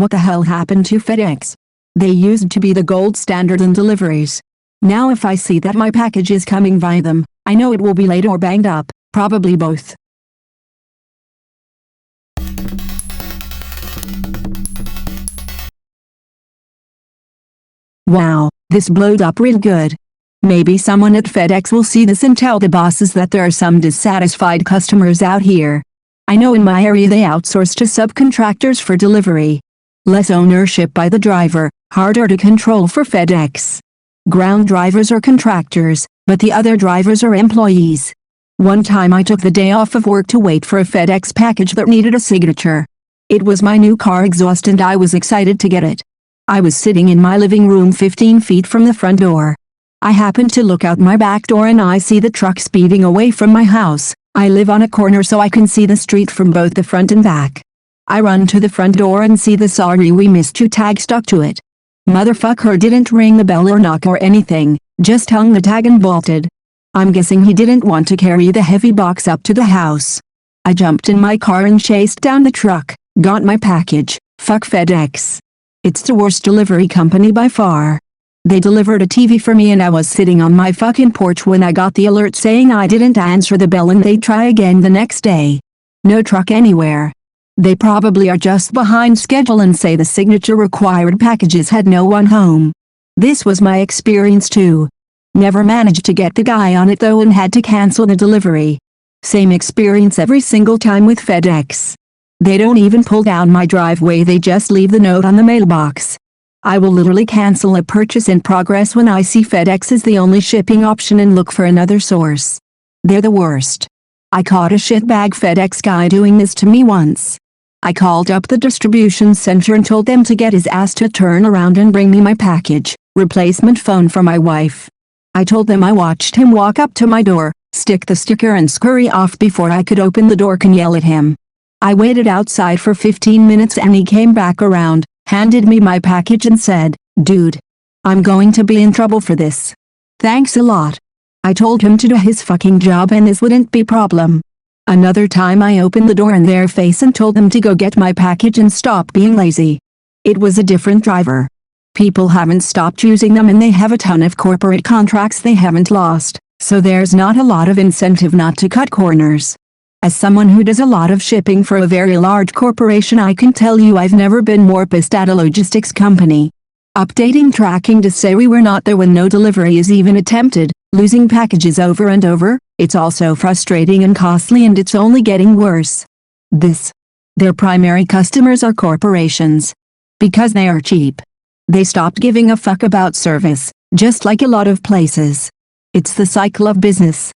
What the hell happened to FedEx? They used to be the gold standard in deliveries. Now if I see that my package is coming via them, I know it will be late or banged up, probably both. Wow, this blowed up real good. Maybe someone at FedEx will see this and tell the bosses that there are some dissatisfied customers out here. I know in my area they outsource to subcontractors for delivery. Less ownership by the driver, harder to control for FedEx. Ground drivers are contractors, but the other drivers are employees. One time I took the day off of work to wait for a FedEx package that needed a signature. It was my new car exhaust and I was excited to get it. I was sitting in my living room 15 feet from the front door. I happened to look out my back door and I see the truck speeding away from my house. I live on a corner so I can see the street from both the front and back. I run to the front door and see the "Sorry we missed you" tag stuck to it. Motherfucker didn't ring the bell or knock or anything, just hung the tag and bolted. I'm guessing he didn't want to carry the heavy box up to the house. I jumped in my car and chased down the truck, got my package. Fuck FedEx. It's the worst delivery company by far. They delivered a TV for me and I was sitting on my fucking porch when I got the alert saying I didn't answer the bell and they'd try again the next day. No truck anywhere. They probably are just behind schedule and say the signature required packages had no one home. This was my experience too. Never managed to get the guy on it though and had to cancel the delivery. Same experience every single time with FedEx. They don't even pull down my driveway, they just leave the note on the mailbox. I will literally cancel a purchase in progress when I see FedEx is the only shipping option and look for another source. They're the worst. I caught a shitbag FedEx guy doing this to me once. I called up the distribution center and told them to get his ass to turn around and bring me my package, replacement phone for my wife. I told them I watched him walk up to my door, stick the sticker and scurry off before I could open the door and yell at him. I waited outside for 15 minutes and he came back around, handed me my package and said, "Dude, I'm going to be in trouble for this. Thanks a lot." I told him to do his fucking job and this wouldn't be a problem. Another time I opened the door in their face and told them to go get my package and stop being lazy. It was a different driver. People haven't stopped using them and they have a ton of corporate contracts they haven't lost, so there's not a lot of incentive not to cut corners. As someone who does a lot of shipping for a very large corporation, I can tell you I've never been more pissed at a logistics company. Updating tracking to say we were not there when no delivery is even attempted, losing packages over and over, it's also frustrating and costly and it's only getting worse. Their primary customers are corporations. Because they are cheap. They stopped giving a fuck about service, just like a lot of places. It's the cycle of business.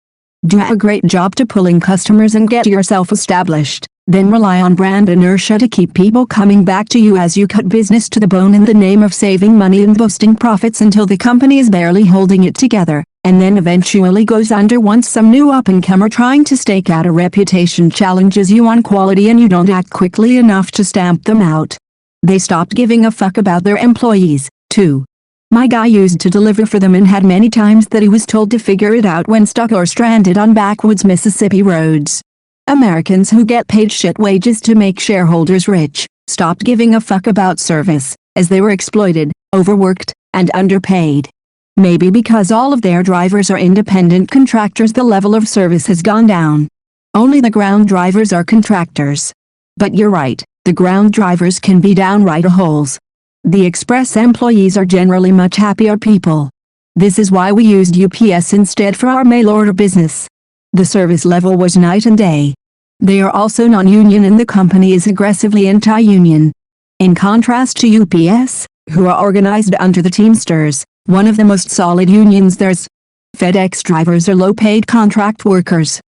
Do a great job to pulling customers and get yourself established, then rely on brand inertia to keep people coming back to you as you cut business to the bone in the name of saving money and boosting profits until the company is barely holding it together, and then eventually goes under once some new up-and-comer trying to stake out a reputation challenges you on quality and you don't act quickly enough to stamp them out. They stopped giving a fuck about their employees, too. My guy used to deliver for them and had many times that he was told to figure it out when stuck or stranded on backwoods Mississippi roads. Americans who get paid shit wages to make shareholders rich, stopped giving a fuck about service, as they were exploited, overworked, and underpaid. Maybe because all of their drivers are independent contractors the level of service has gone down. Only the ground drivers are contractors. But you're right, the ground drivers can be downright a-holes. The express employees are generally much happier people. This is why we used UPS instead for our mail order business. The service level was night and day. They are also non-union and the company is aggressively anti-union. In contrast to UPS, who are organized under the Teamsters, one of the most solid unions there's. FedEx drivers are low-paid contract workers.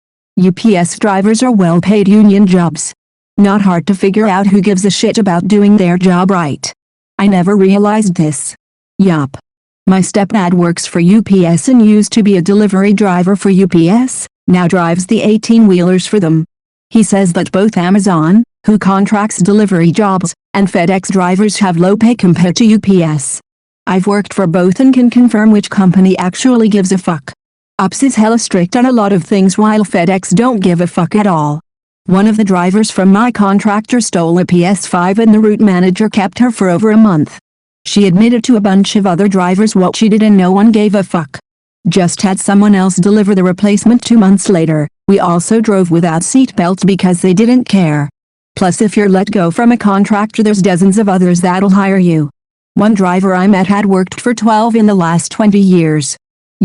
UPS drivers are well-paid union jobs. Not hard to figure out who gives a shit about doing their job right. I never realized this. Yup. My stepdad works for UPS and used to be a delivery driver for UPS, now drives the 18-wheelers for them. He says that both Amazon, who contracts delivery jobs, and FedEx drivers have low pay compared to UPS. I've worked for both and can confirm which company actually gives a fuck. UPS is hella strict on a lot of things while FedEx don't give a fuck at all. One of the drivers from my contractor stole a PS5 and the route manager kept her for over a month. She admitted to a bunch of other drivers what she did and no one gave a fuck. Just had someone else deliver the replacement 2 months later. We also drove without seatbelts because they didn't care. Plus, if you're let go from a contractor, there's dozens of others that'll hire you. One driver I met had worked for 12 in the last 20 years.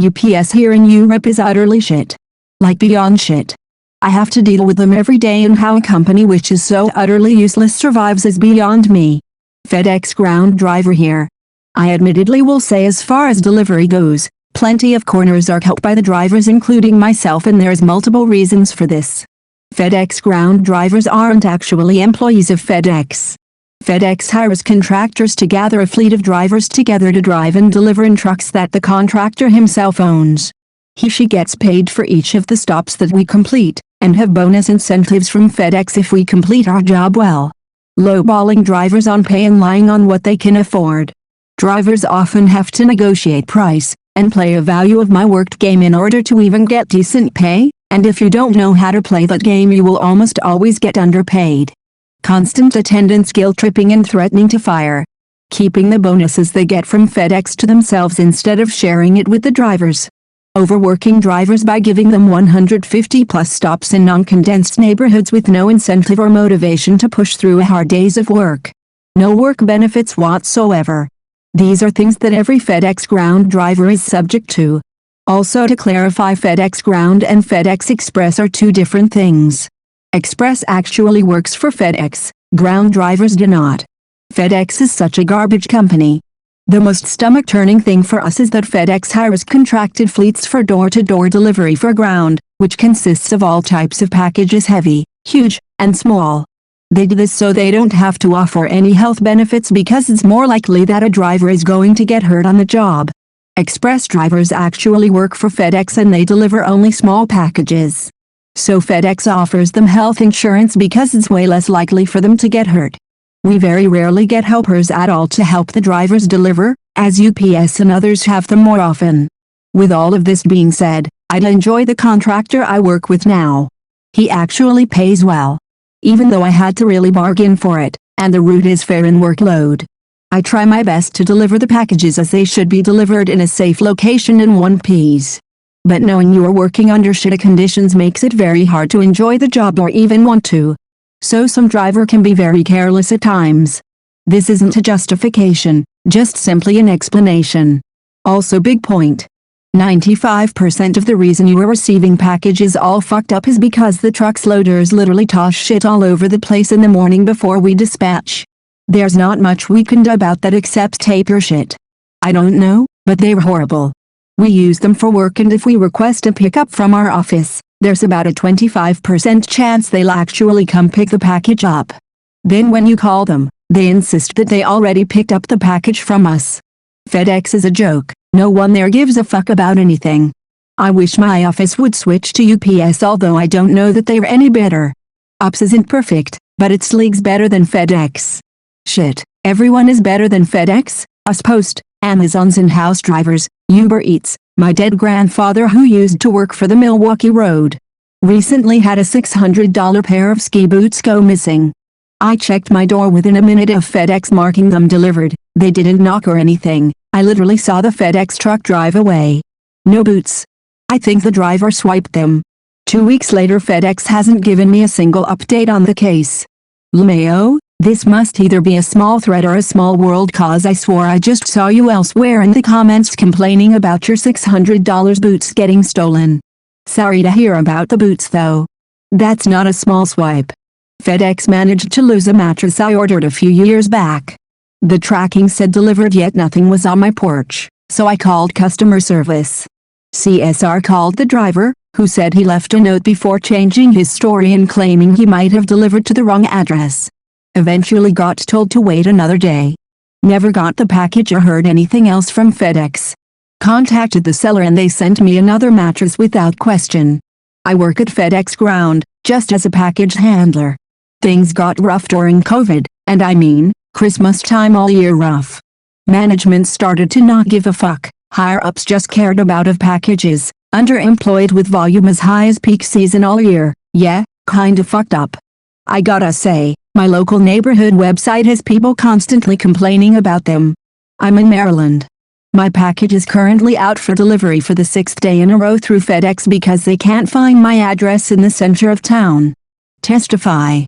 UPS here in Europe is utterly shit. Like beyond shit. I have to deal with them every day, and how a company which is so utterly useless survives is beyond me. FedEx ground driver here. I admittedly will say, as far as delivery goes, plenty of corners are cut by the drivers, including myself, and there's multiple reasons for this. FedEx ground drivers aren't actually employees of FedEx. FedEx hires contractors to gather a fleet of drivers together to drive and deliver in trucks that the contractor himself owns. She gets paid for each of the stops that we complete, and have bonus incentives from FedEx if we complete our job well. Lowballing drivers on pay and lying on what they can afford. Drivers often have to negotiate price, and play a value of my worked game in order to even get decent pay, and if you don't know how to play that game, you will almost always get underpaid. Constant attendance, guilt tripping, and threatening to fire. Keeping the bonuses they get from FedEx to themselves instead of sharing it with the drivers. Overworking drivers by giving them 150 plus stops in non-condensed neighborhoods with no incentive or motivation to push through hard days of work. No work benefits whatsoever. These are things that every FedEx ground driver is subject to. Also, to clarify, FedEx Ground and FedEx Express are two different things. Express actually works for FedEx, ground drivers do not. FedEx is such a garbage company. The most stomach-turning thing for us is that FedEx hires contracted fleets for door-to-door delivery for ground, which consists of all types of packages, heavy, huge, and small. They do this so they don't have to offer any health benefits because it's more likely that a driver is going to get hurt on the job. Express drivers actually work for FedEx and they deliver only small packages. So FedEx offers them health insurance because it's way less likely for them to get hurt. We very rarely get helpers at all to help the drivers deliver, as UPS and others have them more often. With all of this being said, I'd enjoy the contractor I work with now. He actually pays well. Even though I had to really bargain for it, and the route is fair in workload. I try my best to deliver the packages as they should be delivered in a safe location in one piece. But knowing you are working under shitty conditions makes it very hard to enjoy the job or even want to. So some driver can be very careless at times. This isn't a justification, just simply an explanation. Also, big point. 95% of the reason you are receiving packages all fucked up is because the truck's loaders literally toss shit all over the place in the morning before we dispatch. There's not much we can do about that except tape your shit. I don't know, but they're horrible. We use them for work, and if we request a pickup from our office, there's about a 25% chance they'll actually come pick the package up. Then when you call them, they insist that they already picked up the package from us. FedEx is a joke. No one there gives a fuck about anything. I wish my office would switch to UPS, although I don't know that they're any better. UPS isn't perfect, but it's leagues better than FedEx. Shit, everyone is better than FedEx, us Post, Amazon's in-house drivers, Uber Eats. My dead grandfather, who used to work for the Milwaukee Road, recently had a $600 pair of ski boots go missing. I checked my door within a minute of FedEx marking them delivered. They didn't knock or anything. I literally saw the FedEx truck drive away. No boots. I think the driver swiped them. 2 weeks later, FedEx hasn't given me a single update on the case. LMAO, this must either be a small threat or a small world, cause I swore I just saw you elsewhere in the comments complaining about your $600 boots getting stolen. Sorry to hear about the boots though. That's not a small swipe. FedEx managed to lose a mattress I ordered a few years back. The tracking said delivered, yet nothing was on my porch, so I called customer service. CSR called the driver, who said he left a note before changing his story and claiming he might have delivered to the wrong address. Eventually got told to wait another day. Never got the package or heard anything else from FedEx. Contacted the seller and they sent me another mattress without question. I work at FedEx Ground, just as a package handler. Things got rough during COVID, and I mean, Christmas time all year rough. Management started to not give a fuck. Higher-ups just cared about of packages, underemployed with volume as high as peak season all year. Yeah, Kinda fucked up. I gotta say, my local neighborhood website has people constantly complaining about them. I'm in Maryland. My package is currently out for delivery for the 6th day in a row through FedEx because they can't find my address in the center of town. Testify.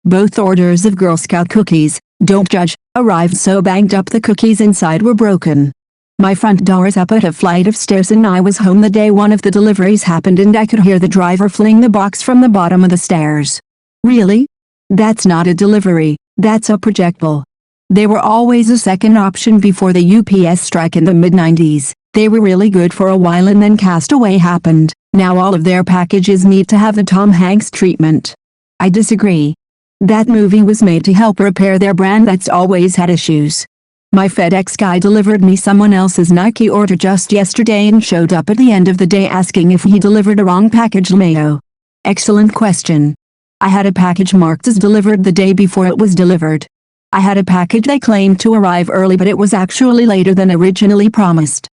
Both orders of Girl Scout cookies, don't judge, arrived so banged up the cookies inside were broken. My front door is up at a flight of stairs and I was home the day one of the deliveries happened and I could hear the driver fling the box from the bottom of the stairs. Really? That's not a delivery, that's a projectile. They were always a second option before the UPS strike in the mid-90s. They were really good for a while and then Castaway happened. Now all of their packages need to have the Tom Hanks treatment. I disagree. That movie was made to help repair their brand that's always had issues. My FedEx guy delivered me someone else's Nike order just yesterday and showed up at the end of the day asking if he delivered a wrong package. Mayo. Excellent question. I had a package marked as delivered the day before it was delivered. I had a package they claimed to arrive early but it was actually later than originally promised.